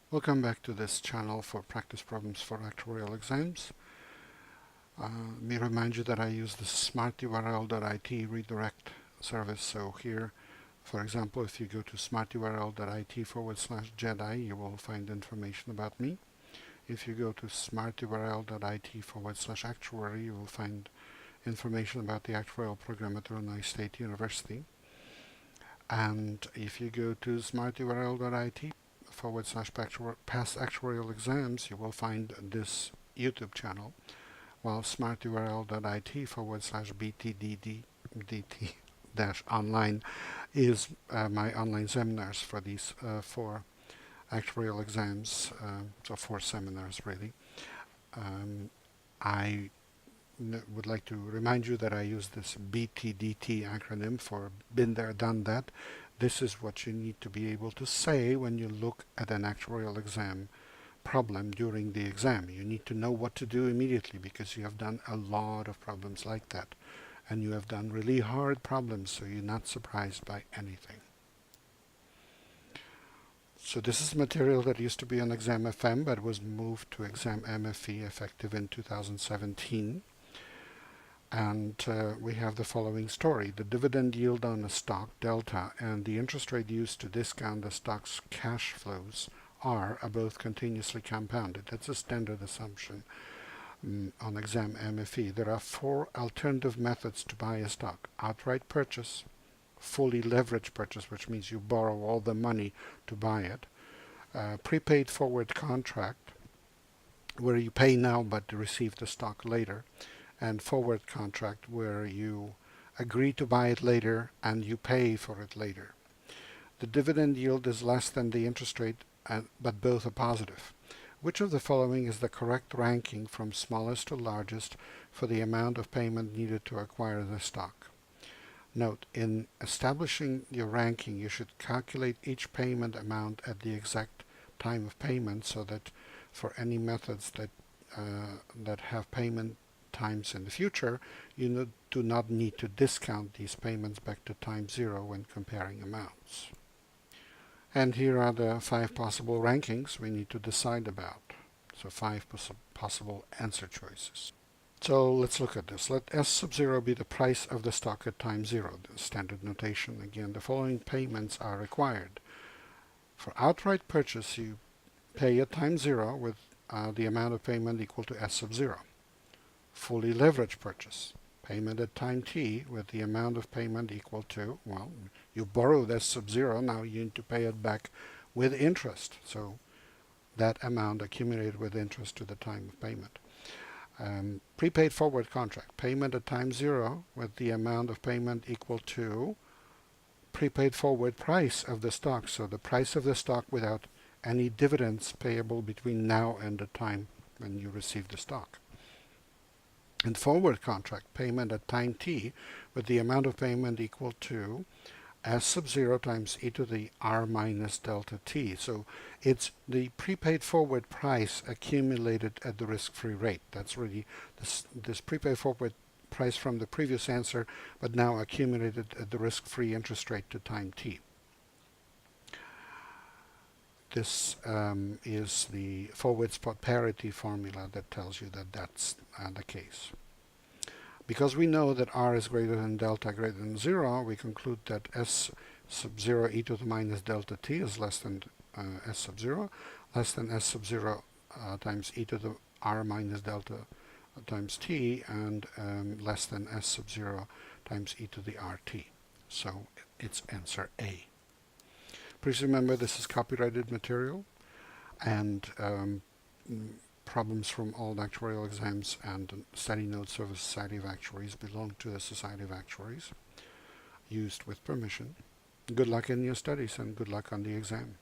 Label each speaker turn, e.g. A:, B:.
A: Welcome back to this channel for practice problems for actuarial exams. Let me remind you that I use the smarturl.it redirect service. So here, for example, if you go to smarturl.it/Jedi, you will find information about me. If you go to smarturl.it/actuary, you will find information about the actuarial program at Illinois State University. And if you go to smarturl.it/past actuarial exams, you will find this YouTube channel, while smarturl.it/btdd-online is my online seminars for these 4 actuarial exams, so 4 seminars really. I would like to remind you that I use this BTDT acronym for been there, done that. This is what you need to be able to say when you look at an actuarial exam problem during the exam. You need to know what to do immediately because you have done a lot of problems like that. And you have done really hard problems, so you're not surprised by anything. So this is material that used to be on Exam FM, but was moved to Exam MFE effective in 2017. And we have the following story. The dividend yield on a stock, delta, and the interest rate used to discount the stock's cash flows, R, are both continuously compounded. That's a standard assumption on Exam MFE. There are 4 alternative methods to buy a stock. Outright purchase, fully leveraged purchase, which means you borrow all the money to buy it. Prepaid forward contract, where you pay now but receive the stock later. And forward contract, where you agree to buy it later and you pay for it later. The dividend yield is less than the interest rate, but both are positive. Which of the following is the correct ranking from smallest to largest for the amount of payment needed to acquire the stock? Note, in establishing your ranking, you should calculate each payment amount at the exact time of payment, so that for any methods that have payment times in the future, you do not need to discount these payments back to time 0 when comparing amounts. And here are the 5 possible rankings we need to decide about. So 5 possible answer choices. So let's look at this. Let S sub 0 be the price of the stock at time 0. The standard notation. Again, the following payments are required. For outright purchase, you pay at time 0 with the amount of payment equal to S sub 0. Fully leveraged purchase, payment at time t with the amount of payment equal to, well, you borrowed S sub 0, now you need to pay it back with interest. So that amount accumulated with interest to the time of payment. Prepaid forward contract, payment at time 0 with the amount of payment equal to prepaid forward price of the stock. So the price of the stock without any dividends payable between now and the time when you receive the stock. And forward contract, payment at time t with the amount of payment equal to S sub 0 times e to the r minus delta t. So it's the prepaid forward price accumulated at the risk-free rate. That's really this prepaid forward price from the previous answer, but now accumulated at the risk-free interest rate to time t. This is the forward spot parity formula that tells you that that's the case. Because we know that r is greater than delta greater than 0, we conclude that S sub 0 e to the minus delta t is less than S sub 0, less than S sub 0 times e to the r minus delta times t, and less than S sub 0 times e to the rt. So it's answer A. Please remember this is copyrighted material, and problems from all actuarial exams and study notes of the Society of Actuaries belong to the Society of Actuaries, used with permission. Good luck in your studies and good luck on the exam.